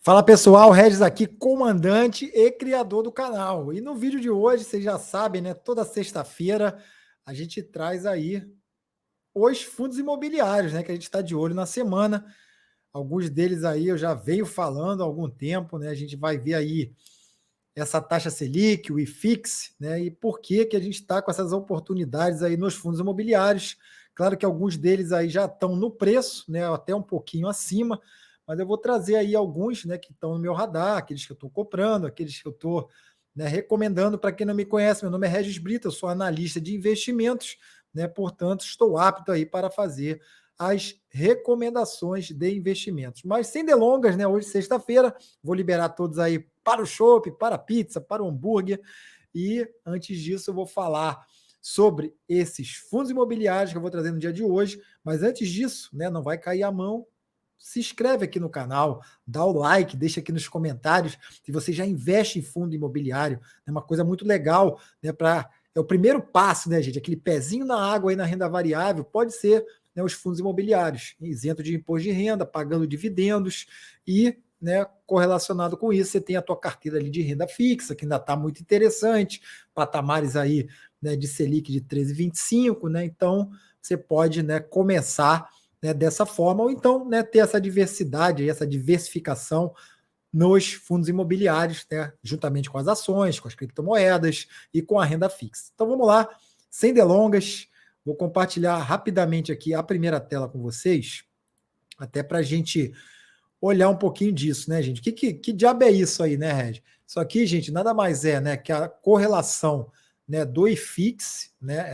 Fala pessoal, Regis aqui, comandante e criador do canal. E no vídeo de hoje, vocês já sabem, né? Toda sexta-feira a gente traz aí os fundos imobiliários, né? Que a gente está de olho na semana. Alguns deles aí eu já venho falando há algum tempo, né? A gente vai ver aí essa taxa Selic, o IFIX, né? E por que que a gente está com essas oportunidades aí nos fundos imobiliários. Claro que alguns deles aí já estão no preço, né? Até um pouquinho acima, mas eu vou trazer aí alguns, né, que estão no meu radar, aqueles que eu estou comprando, aqueles que eu estou, né, recomendando. Para quem não me conhece, meu nome é Regis Brito, eu sou analista de investimentos, né? Portanto, estou apto aí para fazer as recomendações de investimentos. Mas sem delongas, né? Hoje, sexta-feira, vou liberar todos aí para o chopp, para a pizza, para o hambúrguer. E antes disso, eu vou falar sobre esses fundos imobiliários que eu vou trazer no dia de hoje. Mas antes disso, né, não vai cair a mão. Se inscreve aqui no canal, dá o like, deixa aqui nos comentários se você já investe em fundo imobiliário. É uma coisa muito legal, né? É o primeiro passo, né, gente? Aquele pezinho na água aí na renda variável pode ser, né, os fundos imobiliários, isento de imposto de renda, pagando dividendos e, né, correlacionado com isso, você tem a tua carteira ali de renda fixa, que ainda está muito interessante, patamares aí, né, de Selic de 13,25, né? Então, você pode, né, começar, né, dessa forma, ou então, né, ter essa diversidade, essa diversificação nos fundos imobiliários, né, juntamente com as ações, com as criptomoedas e com a renda fixa. Então vamos lá, sem delongas, vou compartilhar rapidamente aqui a primeira tela com vocês, até para a gente olhar um pouquinho disso, né, gente? Que diabo é isso aí, né, Red? Isso aqui, gente, nada mais é, né, que a correlação, né, do IFIX, né,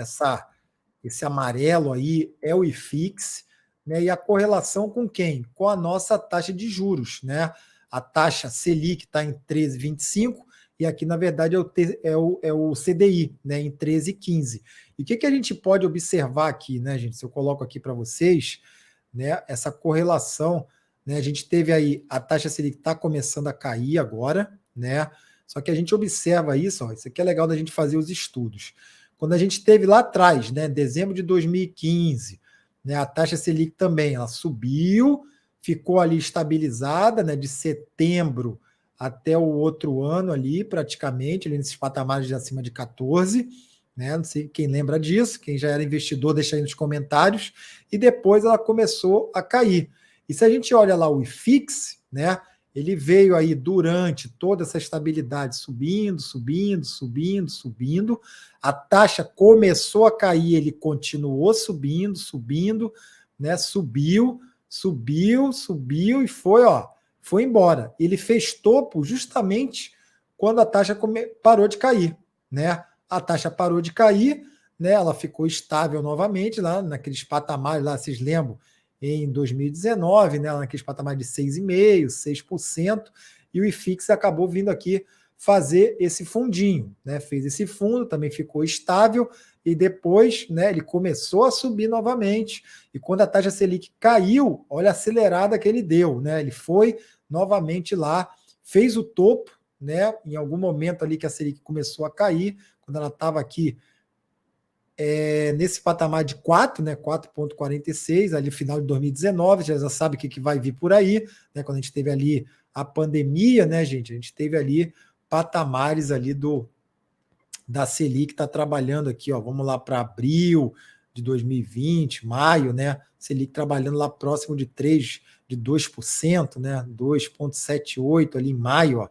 esse amarelo aí é o IFIX, né? E a correlação com quem? Com a nossa taxa de juros, né? A taxa Selic está em 13,25 e aqui, na verdade, é o CDI, né? Em 13,15. E o que a gente pode observar aqui, né, gente? Se eu coloco aqui para vocês, né? Essa correlação, né? A gente teve aí a taxa Selic está começando a cair agora, né? Só que a gente observa isso, ó, isso aqui é legal da gente fazer os estudos. Quando a gente teve lá atrás, né, dezembro de 2015, né, a taxa Selic também, ela subiu, ficou ali estabilizada, né, de setembro até o outro ano ali, praticamente, ali nesses patamares de acima de 14, né, não sei quem lembra disso, quem já era investidor, deixa aí nos comentários, e depois ela começou a cair. E se a gente olha lá o IFIX, né, ele veio aí durante toda essa estabilidade subindo, subindo, subindo, subindo. A taxa começou a cair, ele continuou subindo, subindo, né? Subiu, subiu, subiu e foi, ó, foi embora. Ele fez topo justamente quando a taxa parou de cair, né? A taxa parou de cair, né? Ela ficou estável novamente lá naqueles patamares lá, vocês lembram? Em 2019, né, naqueles patamares de 6,5%, 6%, e o IFIX acabou vindo aqui fazer esse fundinho, né? Fez esse fundo, também ficou estável, e depois, né, ele começou a subir novamente, e quando a taxa Selic caiu, olha a acelerada que ele deu, né? Ele foi novamente lá, fez o topo, né? Em algum momento ali que a Selic começou a cair, quando ela estava aqui nesse patamar de 4, né, 4,46, ali final de 2019, já sabe o que vai vir por aí, né, quando a gente teve ali a pandemia, né, gente, a gente teve ali patamares ali da Selic, está trabalhando aqui, ó, vamos lá para abril de 2020, maio, né, Selic trabalhando lá próximo de 2%, né, 2,78 ali em maio, ó,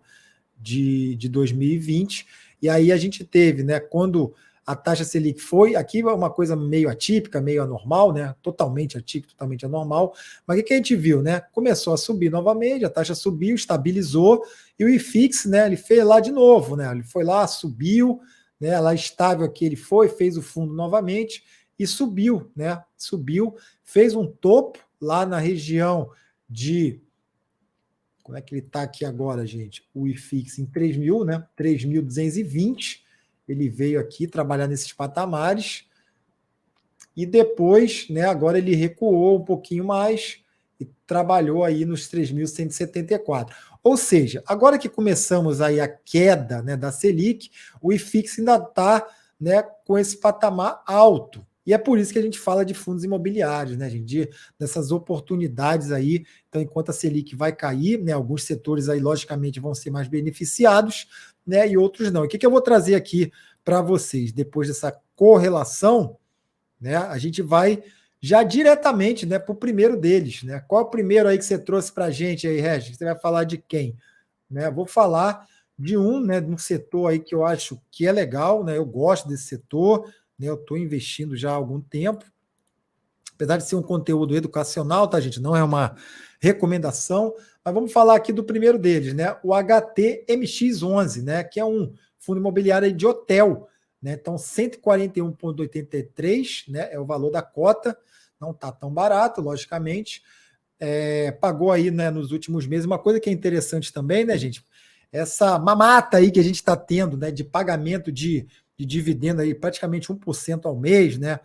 de 2020, e aí a gente teve, né, quando a taxa Selic foi, aqui é uma coisa meio atípica, meio anormal, né? Totalmente atípico, totalmente anormal. Mas o que a gente viu, né? Começou a subir novamente, a taxa subiu, estabilizou, e o IFIX, né? Ele fez lá de novo, né? Ele foi lá, subiu, né? Lá estável aqui ele foi, fez o fundo novamente e subiu, né? Subiu, fez um topo lá na região de. Como é que ele está aqui agora, gente? O IFIX em 3.000, né? 3.220. Ele veio aqui trabalhar nesses patamares e depois, né, agora ele recuou um pouquinho mais e trabalhou aí nos 3.174. Ou seja, agora que começamos aí a queda, né, da Selic, o IFIX ainda está, né, com esse patamar alto. E é por isso que a gente fala de fundos imobiliários, né, gente? Dessas oportunidades aí. Então, enquanto a Selic vai cair, né, alguns setores aí, logicamente, vão ser mais beneficiados, né, e outros não. E o que eu vou trazer aqui para vocês, depois dessa correlação, né, a gente vai já diretamente, né, para o primeiro deles. Né? Qual é o primeiro aí que você trouxe para a gente aí, Regis? Você vai falar de quem? Né? Vou falar de um, né, de um setor aí que eu acho que é legal, né? Eu gosto desse setor, né? Eu estou investindo já há algum tempo, apesar de ser um conteúdo educacional, tá, gente? Não é uma recomendação, mas vamos falar aqui do primeiro deles, né? O HTMX11, né? Que é um fundo imobiliário de hotel, né? Então, 141,83, né? É o valor da cota, não está tão barato, logicamente. Pagou aí, né, nos últimos meses. Uma coisa que é interessante também, né, gente? Essa mamata aí que a gente está tendo, né, de pagamento de dividendo aí, praticamente 1% ao mês, né?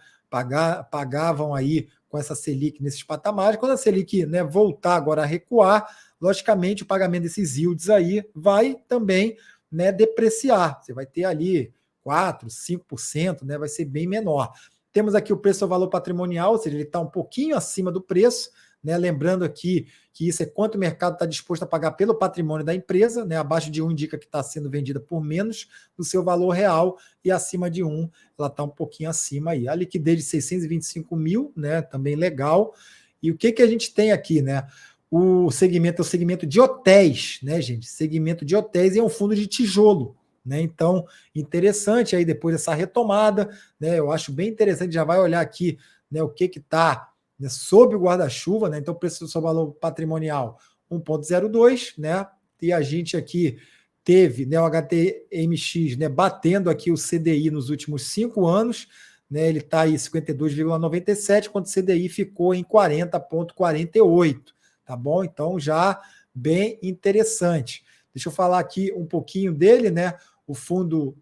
Pagavam aí com essa Selic nesses patamares. Quando a Selic, né, voltar agora a recuar, logicamente o pagamento desses yields aí vai também, né, depreciar. Você vai ter ali 4%, 5%, né, vai ser bem menor. Temos aqui o preço ao valor patrimonial, ou seja, ele está um pouquinho acima do preço, né? Lembrando aqui que isso é quanto o mercado está disposto a pagar pelo patrimônio da empresa, né? Abaixo de 1 indica que está sendo vendida por menos do seu valor real, e acima de 1 ela está um pouquinho acima aí. A liquidez de 625 mil, né? Também legal. E o que a gente tem aqui, né? O segmento é o segmento de hotéis, né, gente? Segmento de hotéis, e é um fundo de tijolo. Né? Então, interessante aí depois dessa retomada, né? Eu acho bem interessante, já vai olhar aqui, né, o que está, né, sob o guarda-chuva, né? Então, preço do seu valor patrimonial 1,02, né? E a gente aqui teve, né, o HTMX, né, batendo aqui o CDI nos últimos 5 anos, né? Ele está aí 52,97, quando o CDI ficou em 40,48, tá bom? Então, já bem interessante. Deixa eu falar aqui um pouquinho dele, né? O fundo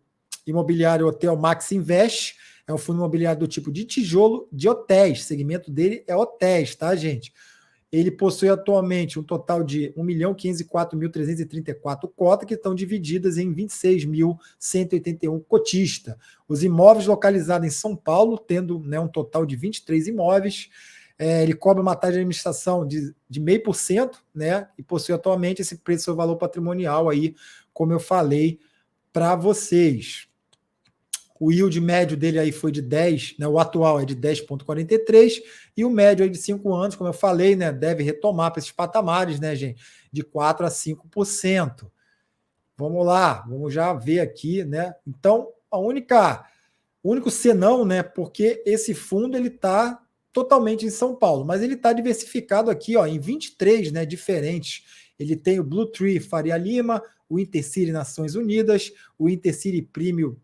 imobiliário Hotel Max Invest é um fundo imobiliário do tipo de tijolo de hotéis. O segmento dele é hotéis, tá, gente? Ele possui atualmente um total de 1.504.334 cotas, que estão divididas em 26.181 cotistas. Os imóveis localizados em São Paulo, tendo, né, um total de 23 imóveis. Ele cobra uma taxa de administração de 0,5%, né? E possui atualmente esse preço, seu valor patrimonial aí, como eu falei para vocês. O yield médio dele aí foi de 10, né? O atual é de 10,43, e o médio aí de 5 anos, como eu falei, né? Deve retomar para esses patamares, né, gente? De 4 a 5%. Vamos lá, vamos já ver aqui, né? Então, o único senão, né? Porque esse fundo ele está totalmente em São Paulo, mas ele está diversificado aqui, ó, em 23, né, diferentes. Ele tem o Blue Tree Faria Lima, o Intercity Nações Unidas, o Intercity Premium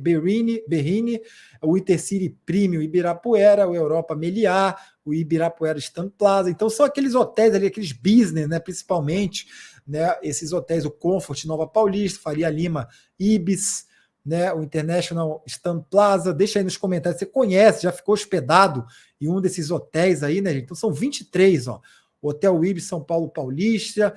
Berrini, o Intercity Premium Ibirapuera, o Europa Meliá, o Ibirapuera Stan Plaza. Então são aqueles hotéis ali, aqueles business, né, principalmente, né, esses hotéis, o Comfort Nova Paulista, Faria Lima, Ibis, né, o International Stan Plaza. Deixa aí nos comentários, você conhece, já ficou hospedado em um desses hotéis aí, né, gente? Então são 23, ó. O Hotel Ibis São Paulo Paulista,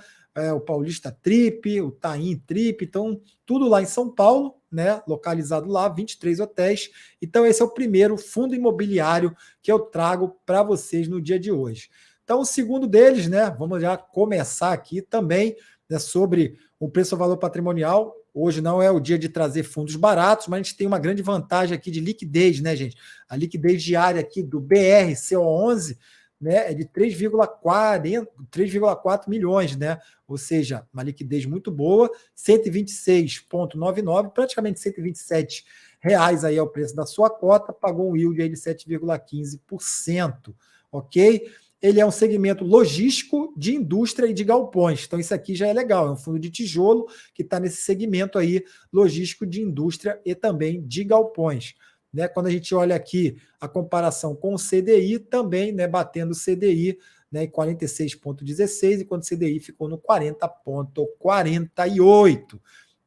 o Paulista Trip, o Taim Trip, então tudo lá em São Paulo, né, localizado lá, 23 hotéis. Então esse é o primeiro fundo imobiliário que eu trago para vocês no dia de hoje. Então o segundo deles, né, vamos já começar aqui também, né, sobre o preço ao valor patrimonial. Hoje não é o dia de trazer fundos baratos, mas a gente tem uma grande vantagem aqui de liquidez, né, gente? A liquidez diária aqui do BRCO11, né, é de 3,4 milhões, né? Ou seja, uma liquidez muito boa, 126,99, praticamente 127 reais aí é o preço da sua cota, pagou um yield aí de 7,15%, ok? Ele é um segmento logístico de indústria e de galpões, então isso aqui já é legal, é um fundo de tijolo que está nesse segmento aí, logístico de indústria e também de galpões. Né, quando a gente olha aqui a comparação com o CDI, também, né, batendo o CDI, né, em 46,16, enquanto o CDI ficou no 40,48.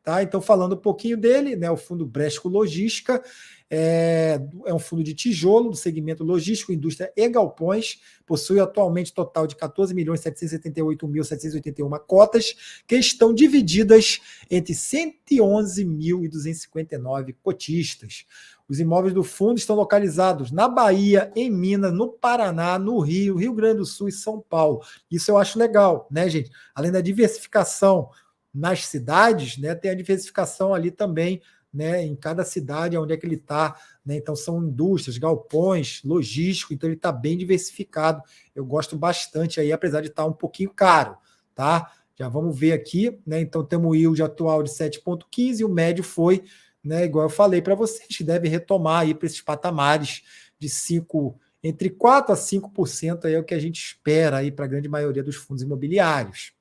Tá? Então, falando um pouquinho dele, né, o fundo Bresco Logística é um fundo de tijolo do segmento logístico, indústria e galpões, possui atualmente total de 14.778.781 cotas, que estão divididas entre 111.259 cotistas. Os imóveis do fundo estão localizados na Bahia, em Minas, no Paraná, no Rio, Rio Grande do Sul e São Paulo. Isso eu acho legal, né, gente? Além da diversificação nas cidades, né, tem a diversificação ali também, né, em cada cidade onde é que ele está, né? Então são indústrias, galpões, logístico, então ele está bem diversificado. Eu gosto bastante aí, apesar de estar um pouquinho caro, tá? Já vamos ver aqui, né? Então temos o yield atual de 7,15 e o médio foi, né, igual eu falei para vocês, deve retomar aí para esses patamares de 5, entre 4 a 5% aí é o que a gente espera aí para a grande maioria dos fundos imobiliários.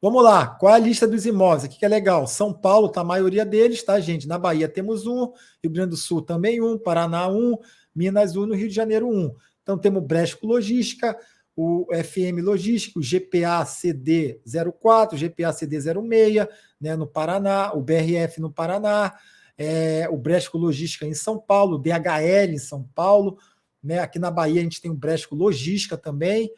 Vamos lá, qual é a lista dos imóveis? Aqui que é legal. São Paulo está a maioria deles, tá, gente? Na Bahia temos um, Rio Grande do Sul também um, Paraná um, Minas um, no Rio de Janeiro um. Então temos o Bresco Logística, o FM Logística, o GPA CD 04, GPA CD 06, né, no Paraná, o BRF no Paraná, o Bresco Logística em São Paulo, o DHL em São Paulo, né? Aqui na Bahia a gente tem o Bresco Logística também,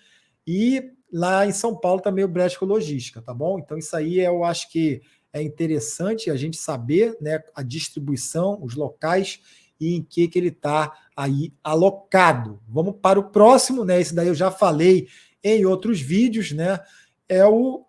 e lá em São Paulo também o Bresco Logística, tá bom? Então isso aí eu acho que é interessante a gente saber, né, a distribuição, os locais e em que ele está aí alocado. Vamos para o próximo, né? Esse daí eu já falei em outros vídeos, né? É o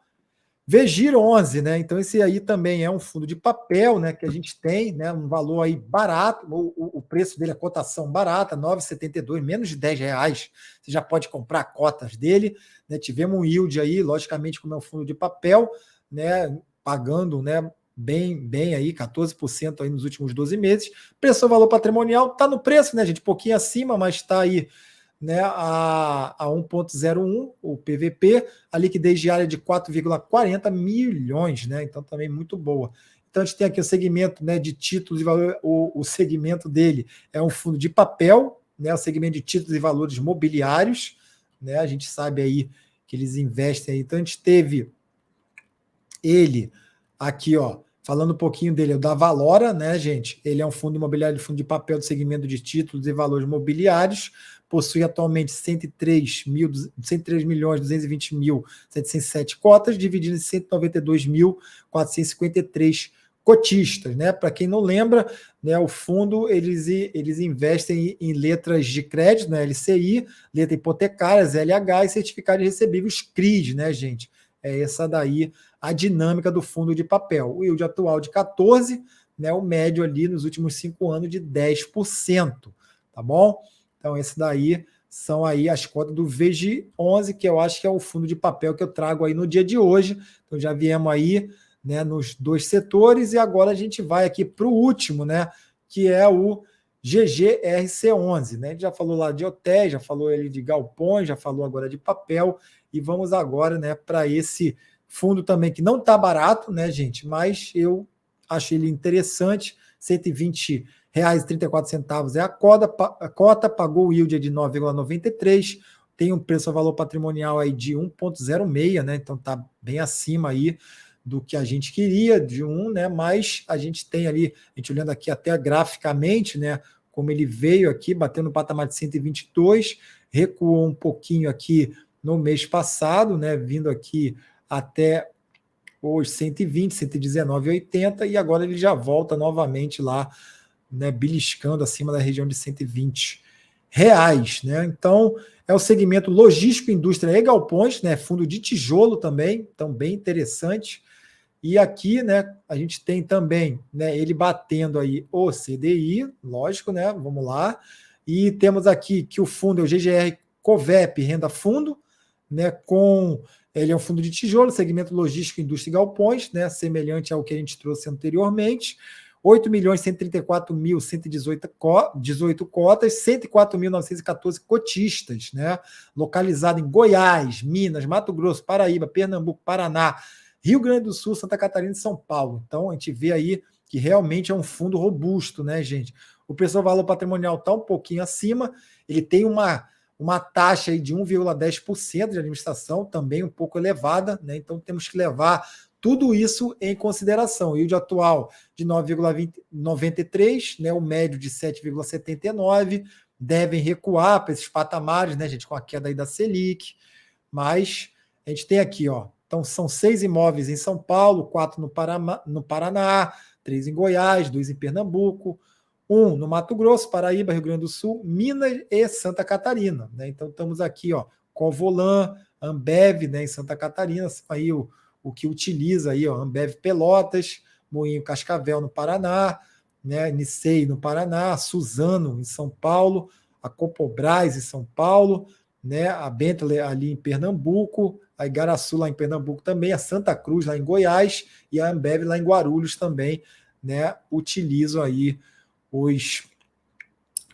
Vegir 11, né? Então esse aí também é um fundo de papel, né? Que a gente tem, né? Um valor aí barato, o preço dele, a cotação barata, 9,72, menos de R$ 10. Você já pode comprar cotas dele, né? Tivemos um yield aí, logicamente, como é um fundo de papel, né? Pagando, né? Bem aí, 14% aí nos últimos 12 meses. Preço valor patrimonial está no preço, né, gente? Pouquinho acima, mas está aí, né, a 1,01, o PVP, a liquidez diária de 4,40 milhões, né? Então também muito boa. Então a gente tem aqui o segmento, né, de títulos e valores, o segmento dele é um fundo de papel, né? O segmento de títulos e valores mobiliários, né? A gente sabe aí que eles investem aí. Então a gente teve ele aqui, ó, falando um pouquinho dele, é o da Valora, né, gente? Ele é um fundo imobiliário de fundo de papel do segmento de títulos e valores mobiliários, possui atualmente 103 milhões 220 mil 707 cotas, dividido em 192.453 cotistas, né? Para quem não lembra, né, o fundo eles investem em letras de crédito, né, LCI, letra hipotecárias, LH e certificado de recebíveis CRIs, né, gente? É essa daí a dinâmica do fundo de papel. O yield atual de 14%, né, o médio ali nos últimos 5 anos de 10%, tá bom? Então, esse daí são aí as cotas do VG11, que eu acho que é o fundo de papel que eu trago aí no dia de hoje. Então, já viemos aí, né, nos dois setores e agora a gente vai aqui para o último, né, que é o GGRC11, né? A gente já falou lá de hotéis, já falou ele de galpões, já falou agora de papel e vamos agora, né, para esse fundo também que não está barato, né, gente? Mas eu acho ele interessante. R$ 120,34 é a cota, pagou o yield de 9,93, tem um preço a valor patrimonial aí de 1,06, né? Então tá bem acima aí do que a gente queria, de 1, né? Mas a gente tem ali, a gente olhando aqui até graficamente, né? Como ele veio aqui, batendo no patamar de 122, recuou um pouquinho aqui no mês passado, né? Vindo aqui até os 120, 119,80 e agora ele já volta novamente lá, né, beliscando acima da região de R$ 120, né? Então é o segmento logístico, indústria e galpões, né? Fundo de tijolo também, então bem interessante. E aqui, né, a gente tem também, né, ele batendo aí o CDI, lógico, né? Vamos lá. E temos aqui que o fundo é o GGR Covep Renda Fundo, né, ele é um fundo de tijolo, segmento logístico, indústria e galpões, né, semelhante ao que a gente trouxe anteriormente. 8.134.118 cotas, 104.914 cotistas, né, localizado em Goiás, Minas, Mato Grosso, Paraíba, Pernambuco, Paraná, Rio Grande do Sul, Santa Catarina e São Paulo. Então a gente vê aí que realmente é um fundo robusto, né, gente? O preço do valor patrimonial está um pouquinho acima, ele tem uma taxa aí de 1,10% de administração, também um pouco elevada, né? Então temos que levar tudo isso em consideração. O yield atual de 9,93, né? O médio de 7,79, devem recuar para esses patamares, né, gente, com a queda aí da Selic, mas a gente tem aqui, ó, então são 6 imóveis em São Paulo, 4 no Paraná, 3 em Goiás, 2 em Pernambuco, um no Mato Grosso, Paraíba, Rio Grande do Sul, Minas e Santa Catarina, né? Então estamos aqui, ó, Covolan, Ambev, né, em Santa Catarina, aí o que utiliza aí, ó, Ambev Pelotas, Moinho Cascavel no Paraná, né, Nicei no Paraná, Suzano em São Paulo, a Copobras em São Paulo, né, a Bentley ali em Pernambuco, a Igaraçu lá em Pernambuco também, a Santa Cruz lá em Goiás e a Ambev lá em Guarulhos também, né, utilizam aí os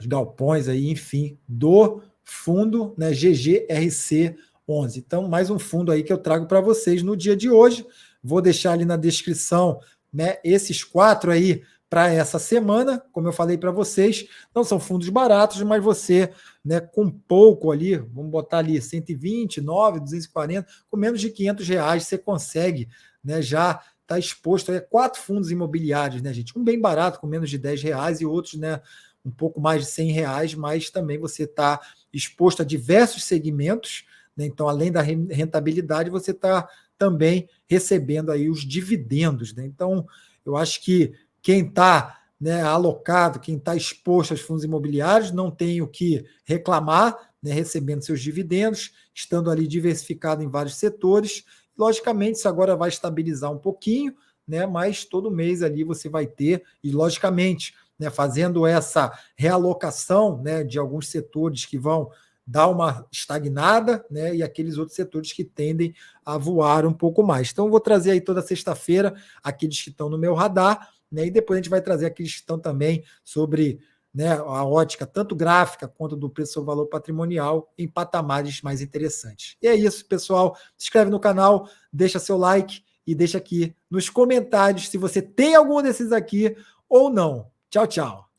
galpões aí, enfim, do fundo, né, GGRC11. Então, mais um fundo aí que eu trago para vocês no dia de hoje. Vou deixar ali na descrição, né, esses 4 aí para essa semana. Como eu falei para vocês, não são fundos baratos, mas você, né, com pouco ali, vamos botar ali 129, 240, com menos de R$ 500 você consegue, né, já está exposto a 4 fundos imobiliários, né, gente? Um bem barato, com menos de R$ 10 e outros, né, um pouco mais de R$ 100, mas também você está exposto a diversos segmentos, né? Então, além da rentabilidade, você está também recebendo aí os dividendos, né? Então, eu acho que quem está, né, alocado, quem está exposto aos fundos imobiliários, não tem o que reclamar, né, recebendo seus dividendos, estando ali diversificado em vários setores. Logicamente, isso agora vai estabilizar um pouquinho, né, mas todo mês ali você vai ter, e logicamente, né, fazendo essa realocação, né, de alguns setores que vão dar uma estagnada, né, e aqueles outros setores que tendem a voar um pouco mais. Então, eu vou trazer aí toda sexta-feira aqueles que estão no meu radar, né, e depois a gente vai trazer aqueles que estão também sobre, né, a ótica tanto gráfica quanto do preço-valor patrimonial em patamares mais interessantes. E é isso, pessoal. Se inscreve no canal, deixa seu like e deixa aqui nos comentários se você tem algum desses aqui ou não. Tchau, tchau.